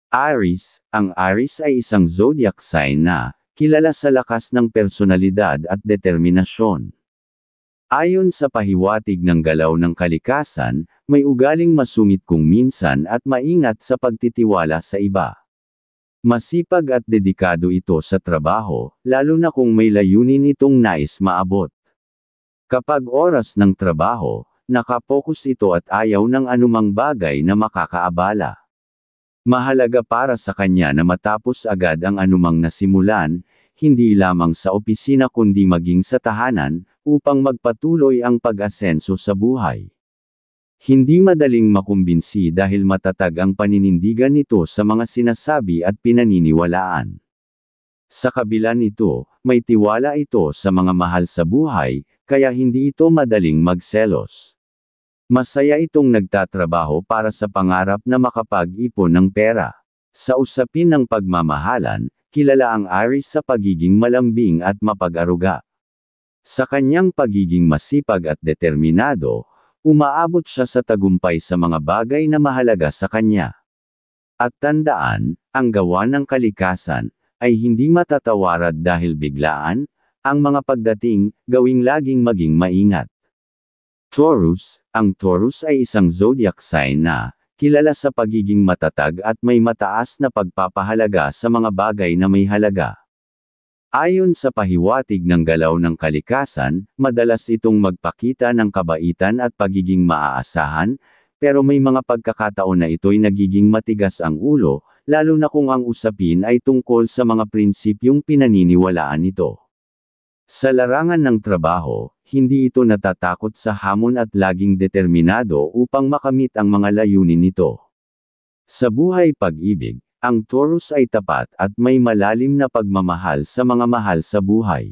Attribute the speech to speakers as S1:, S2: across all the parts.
S1: Aries, ang Aries ay isang zodiac sign na kilala sa lakas ng personalidad at determinasyon. Ayon sa pahiwatig ng galaw ng kalikasan, may ugaling masungit kung minsan at maingat sa pagtitiwala sa iba. Masipag at dedikado ito sa trabaho, lalo na kung may layunin itong nais maabot. Kapag oras ng trabaho, nakapokus ito at ayaw ng anumang bagay na makakaabala. Mahalaga para sa kanya na matapos agad ang anumang nasimulan, hindi lamang sa opisina kundi maging sa tahanan, upang magpatuloy ang pag-asenso sa buhay. Hindi madaling makumbinsi dahil matatag ang paninindigan nito sa mga sinasabi at pinaniniwalaan. Sa kabila nito, may tiwala ito sa mga mahal sa buhay, kaya hindi ito madaling magselos. Masaya itong nagtatrabaho para sa pangarap na makapag-ipon ng pera. Sa usapin ng pagmamahalan, kilala ang Aries sa pagiging malambing at mapag-aruga. Sa kanyang pagiging masipag at determinado, umaabot siya sa tagumpay sa mga bagay na mahalaga sa kanya. At tandaan, ang gawa ng kalikasan ay hindi matatawarad dahil biglaan, ang mga pagdating, gawing laging maging maingat. Taurus, ang Taurus ay isang zodiac sign na kilala sa pagiging matatag at may mataas na pagpapahalaga sa mga bagay na may halaga. Ayon sa pahiwatig ng galaw ng kalikasan, madalas itong magpakita ng kabaitan at pagiging maaasahan, pero may mga pagkakataon na ito'y nagiging matigas ang ulo, lalo na kung ang usapin ay tungkol sa mga prinsipyong pinaniniwalaan nito. Sa larangan ng trabaho, hindi ito natatakot sa hamon at laging determinado upang makamit ang mga layunin nito. Sa buhay pag-ibig, ang Taurus ay tapat at may malalim na pagmamahal sa mga mahal sa buhay.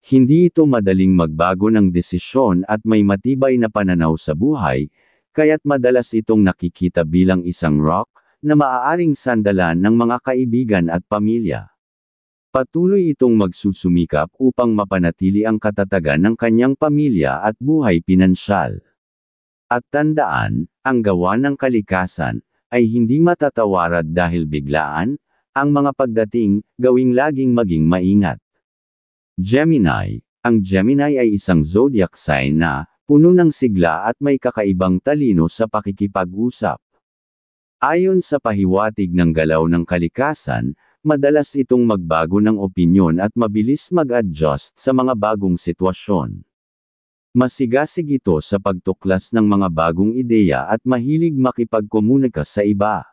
S1: Hindi ito madaling magbago ng desisyon at may matibay na pananaw sa buhay, kaya't madalas itong nakikita bilang isang rock na maaaring sandalan ng mga kaibigan at pamilya. Patuloy itong magsusumikap upang mapanatili ang katatagan ng kanyang pamilya at buhay pinansyal. At tandaan, ang gawa ng kalikasan ay hindi matatawarad dahil biglaan, ang mga pagdating, gawing laging maging maingat. Gemini, ang Gemini ay isang zodiac sign na puno ng sigla at may kakaibang talino sa pakikipag-usap. Ayon sa pahiwatig ng galaw ng kalikasan, madalas itong magbago ng opinyon at mabilis mag-adjust sa mga bagong sitwasyon. Masigasig ito sa pagtuklas ng mga bagong ideya at mahilig makipagkomunika sa iba.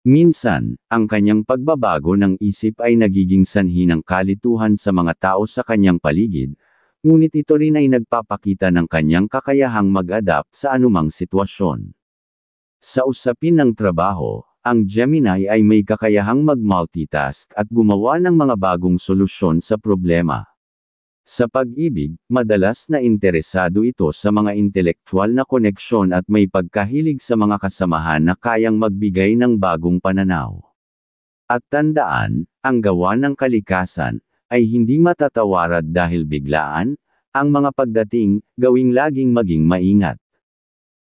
S1: Minsan, ang kanyang pagbabago ng isip ay nagiging sanhi ng kalituhan sa mga tao sa kanyang paligid, ngunit ito rin ay nagpapakita ng kanyang kakayahang mag-adapt sa anumang sitwasyon. Sa usapin ng trabaho, ang Gemini ay may kakayahang mag-multitask at gumawa ng mga bagong solusyon sa problema. Sa pag-ibig, madalas na interesado ito sa mga intelektual na koneksyon at may pagkahilig sa mga kasamahan na kayang magbigay ng bagong pananaw. At tandaan, ang gawa ng kalikasan ay hindi matatawarad dahil biglaan, ang mga pagdating, gawing laging maging maingat.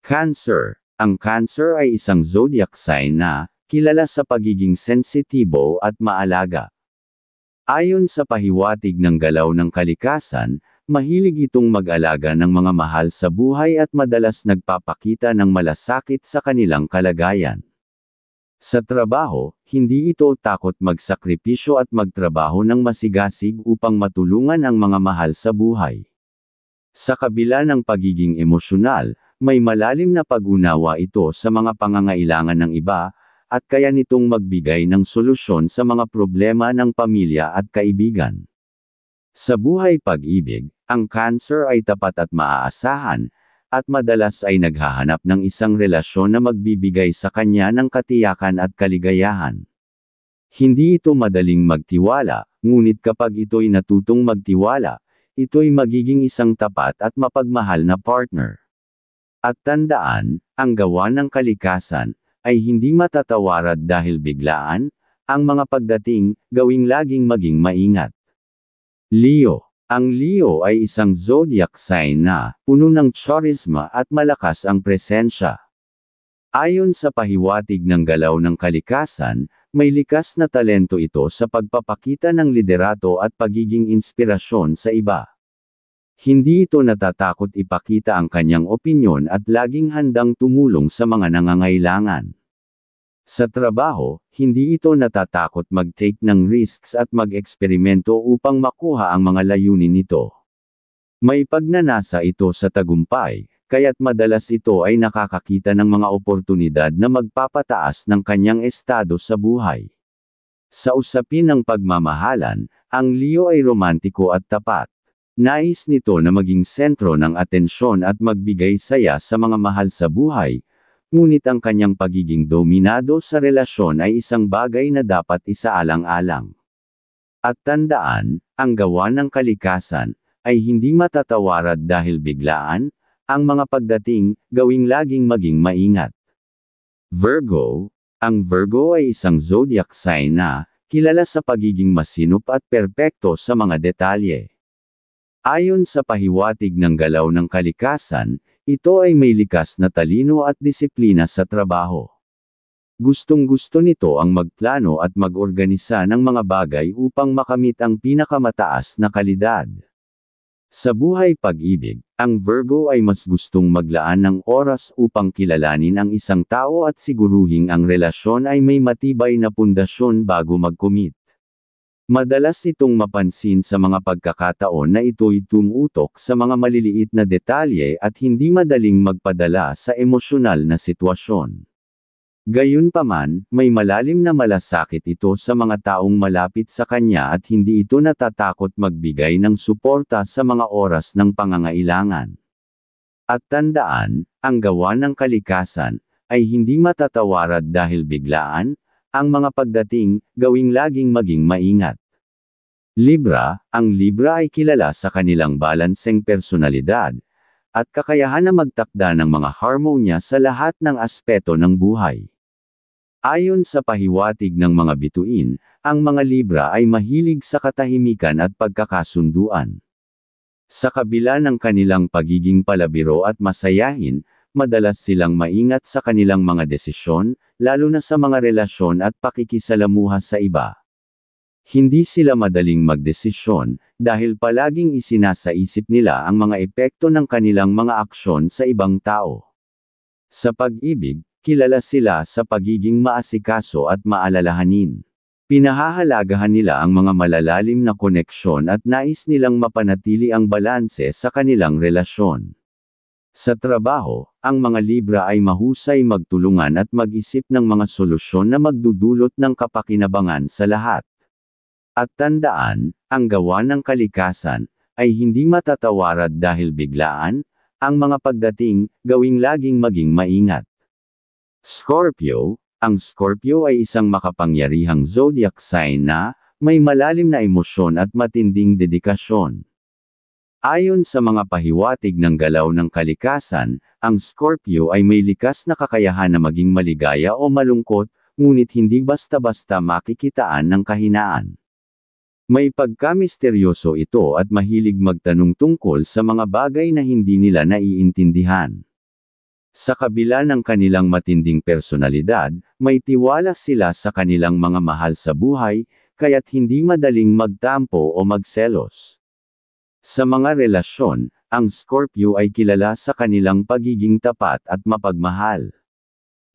S1: Cancer. Ang Cancer ay isang zodiac sign na kilala sa pagiging sensitibo at maalaga. Ayon sa pahiwatig ng galaw ng kalikasan, mahilig itong mag-alaga ng mga mahal sa buhay at madalas nagpapakita ng malasakit sa kanilang kalagayan. Sa trabaho, hindi ito takot magsakripisyo at magtrabaho ng masigasig upang matulungan ang mga mahal sa buhay. Sa kabila ng pagiging emosyonal, may malalim na pag-unawa ito sa mga pangangailangan ng iba, at kaya nitong magbigay ng solusyon sa mga problema ng pamilya at kaibigan. Sa buhay pag-ibig, ang Cancer ay tapat at maaasahan, at madalas ay naghahanap ng isang relasyon na magbibigay sa kanya ng katiyakan at kaligayahan. Hindi ito madaling magtiwala, ngunit kapag ito'y natutong magtiwala, ito'y magiging isang tapat at mapagmahal na partner. At tandaan, ang gawa ng kalikasan ay hindi matatawarad dahil biglaan, ang mga pagdating, gawing laging maging maingat. Leo. Ang Leo ay isang zodiac sign na puno ng charisma at malakas ang presensya. Ayon sa pahiwatig ng galaw ng kalikasan, may likas na talento ito sa pagpapakita ng liderato at pagiging inspirasyon sa iba. Hindi ito natatakot ipakita ang kanyang opinyon at laging handang tumulong sa mga nangangailangan. Sa trabaho, hindi ito natatakot mag-take ng risks at mag-eksperimento upang makuha ang mga layunin nito. May pagnanasa ito sa tagumpay, kaya't madalas ito ay nakakakita ng mga oportunidad na magpapataas ng kanyang estado sa buhay. Sa usapin ng pagmamahalan, ang Leo ay romantiko at tapat. Nais nito na maging sentro ng atensyon at magbigay saya sa mga mahal sa buhay, ngunit ang kanyang pagiging dominado sa relasyon ay isang bagay na dapat isaalang-alang. At tandaan, ang gawa ng kalikasan ay hindi matatawarad dahil biglaan. Ang mga pagdating, gawing laging maging maingat. Virgo. Ang Virgo ay isang zodiac sign na kilala sa pagiging masinop at perpekto sa mga detalye. Ayon sa pahiwatig ng galaw ng kalikasan, ito ay may likas na talino at disiplina sa trabaho. Gustong-gusto nito ang magplano at mag-organisa ng mga bagay upang makamit ang pinakamataas na kalidad. Sa buhay pag-ibig, ang Virgo ay mas gustong maglaan ng oras upang kilalanin ang isang tao at siguruhing ang relasyon ay may matibay na pundasyon bago mag-commit. Madalas itong mapansin sa mga pagkakataon na ito'y tumutok sa mga maliliit na detalye at hindi madaling magpadala sa emosyonal na sitwasyon. Gayunpaman, may malalim na malasakit ito sa mga taong malapit sa kanya at hindi ito natatakot magbigay ng suporta sa mga oras ng pangangailangan. At tandaan, ang gawa ng kalikasan ay hindi matatawarad dahil biglaan. Ang mga pagdating, gawing laging maging maingat. Libra. Ang Libra ay kilala sa kanilang balanseng personalidad, at kakayahan na magtakda ng mga harmonya sa lahat ng aspeto ng buhay. Ayon sa pahiwatig ng mga bituin, ang mga Libra ay mahilig sa katahimikan at pagkakasunduan. Sa kabila ng kanilang pagiging palabiro at masayahin, madalas silang maingat sa kanilang mga desisyon, lalo na sa mga relasyon at pakikisalamuha sa iba. Hindi sila madaling magdesisyon, dahil palaging isinasaisip nila ang mga epekto ng kanilang mga aksyon sa ibang tao. Sa pag-ibig, kilala sila sa pagiging maasikaso at maalalahanin. Pinahahalagahan nila ang mga malalalim na koneksyon at nais nilang mapanatili ang balanse sa kanilang relasyon. Sa trabaho, ang mga Libra ay mahusay magtulungan at mag-isip ng mga solusyon na magdudulot ng kapakinabangan sa lahat. At tandaan, ang gawa ng kalikasan ay hindi matatawarad dahil biglaan. Ang mga pagdating, gawing laging maging maingat. Scorpio. Ang Scorpio ay isang makapangyarihang zodiac sign na may malalim na emosyon at matinding dedikasyon. Ayon sa mga pahiwatig ng galaw ng kalikasan, ang Scorpio ay may likas na kakayahan na maging maligaya o malungkot, ngunit hindi basta-basta makikitaan ng kahinaan. May pagka-misteryoso ito at mahilig magtanong tungkol sa mga bagay na hindi nila naiintindihan. Sa kabila ng kanilang matinding personalidad, may tiwala sila sa kanilang mga mahal sa buhay, kaya't hindi madaling magtampo o magselos. Sa mga relasyon, ang Scorpio ay kilala sa kanilang pagiging tapat at mapagmahal.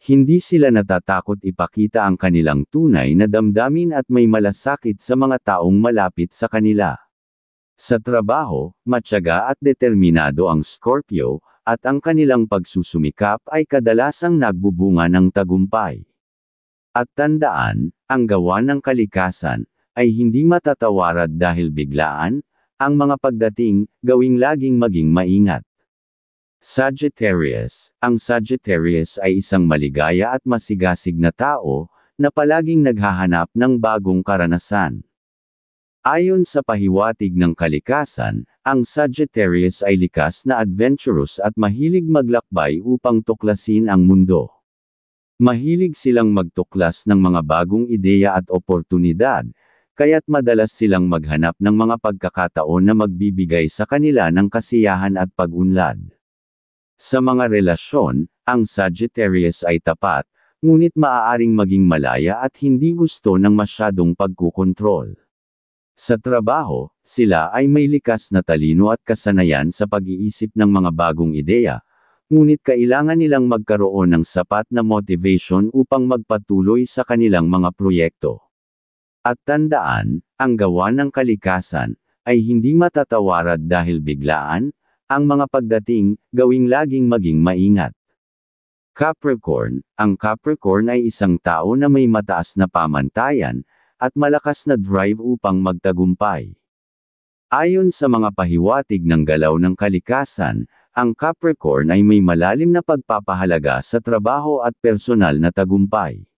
S1: Hindi sila natatakot ipakita ang kanilang tunay na damdamin at may malasakit sa mga taong malapit sa kanila. Sa trabaho, matyaga at determinado ang Scorpio, at ang kanilang pagsusumikap ay kadalasang nagbubunga ng tagumpay. At tandaan, ang gawa ng kalikasan ay hindi matatawarad dahil biglaan. Ang mga pagdating, gawing laging maging maingat. Sagittarius. Ang Sagittarius ay isang maligaya at masigasig na tao, na palaging naghahanap ng bagong karanasan. Ayon sa pahiwatig ng kalikasan, ang Sagittarius ay likas na adventurous at mahilig maglakbay upang tuklasin ang mundo. Mahilig silang magtuklas ng mga bagong ideya at oportunidad, kaya't madalas silang maghanap ng mga pagkakataon na magbibigay sa kanila ng kasiyahan at pag-unlad. Sa mga relasyon, ang Sagittarius ay tapat, ngunit maaaring maging malaya at hindi gusto ng masyadong pagkukontrol. Sa trabaho, sila ay may likas na talino at kasanayan sa pag-iisip ng mga bagong ideya, ngunit kailangan nilang magkaroon ng sapat na motivation upang magpatuloy sa kanilang mga proyekto. At tandaan, ang gawa ng kalikasan ay hindi matatawarad dahil biglaan, ang mga pagdating, gawing laging maging maingat. Capricorn, ang Capricorn ay isang tao na may mataas na pamantayan, at malakas na drive upang magtagumpay. Ayon sa mga pahiwatig ng galaw ng kalikasan, ang Capricorn ay may malalim na pagpapahalaga sa trabaho at personal na tagumpay.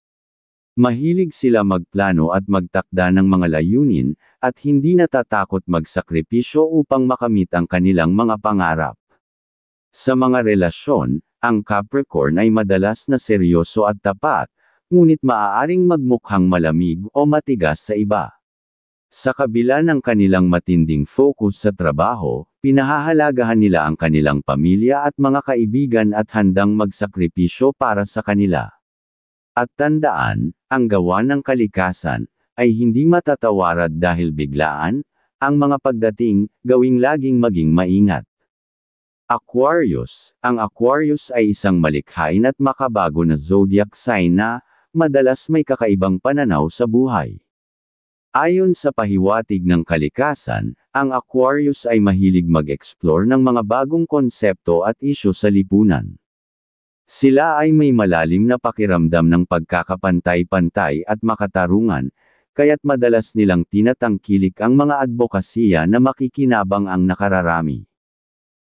S1: Mahilig sila magplano at magtakda ng mga layunin, at hindi natatakot magsakripisyo upang makamit ang kanilang mga pangarap. Sa mga relasyon, ang Capricorn ay madalas na seryoso at tapat, ngunit maaaring magmukhang malamig o matigas sa iba. Sa kabila ng kanilang matinding focus sa trabaho, pinahahalagahan nila ang kanilang pamilya at mga kaibigan at handang magsakripisyo para sa kanila. At tandaan, ang gawa ng kalikasan ay hindi matatawarad dahil biglaan, ang mga pagdating, gawing laging maging maingat. Aquarius, ang Aquarius ay isang malikhain at makabago na zodiac sign na, madalas may kakaibang pananaw sa buhay. Ayon sa pahiwatig ng kalikasan, ang Aquarius ay mahilig mag-explore ng mga bagong konsepto at isyu sa lipunan. Sila ay may malalim na pakiramdam ng pagkakapantay-pantay at makatarungan, kaya't madalas nilang tinatangkilik ang mga advokasya na makikinabang ang nakararami.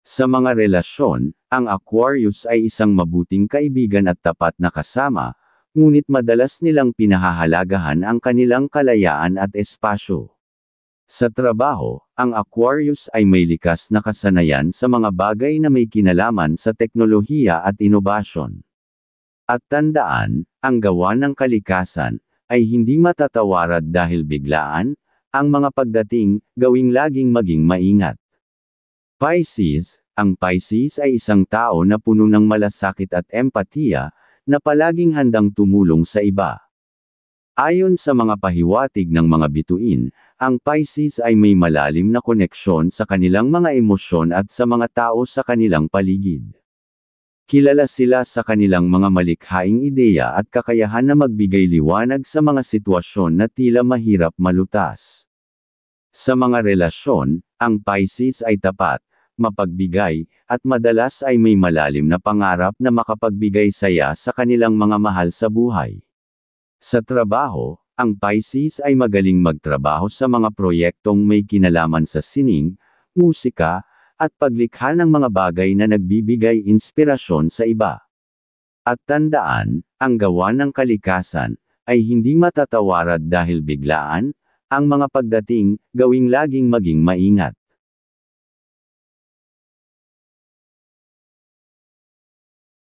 S1: Sa mga relasyon, ang Aquarius ay isang mabuting kaibigan at tapat na kasama, ngunit madalas nilang pinahahalagahan ang kanilang kalayaan at espasyo. Sa trabaho, ang Aquarius ay may likas na kasanayan sa mga bagay na may kinalaman sa teknolohiya at inobasyon. At tandaan, ang gawa ng kalikasan ay hindi matatawarad dahil biglaan, ang mga pagdating, gawing laging maging maingat. Pisces, ang Pisces ay isang tao na puno ng malasakit at empatiya, na palaging handang tumulong sa iba. Ayon sa mga pahiwatig ng mga bituin, ang Pisces ay may malalim na koneksyon sa kanilang mga emosyon at sa mga tao sa kanilang paligid. Kilala sila sa kanilang mga malikhaing ideya at kakayahan na magbigay liwanag sa mga sitwasyon na tila mahirap malutas. Sa mga relasyon, ang Pisces ay tapat, mapagbigay, at madalas ay may malalim na pangarap na makapagbigay saya sa kanilang mga mahal sa buhay. Sa trabaho, ang Pisces ay magaling magtrabaho sa mga proyektong may kinalaman sa sining, musika, at paglikha ng mga bagay na nagbibigay inspirasyon sa iba. At tandaan, ang gawa ng kalikasan ay hindi matatawarad dahil biglaan, ang mga pagdating, gawing laging maging maingat.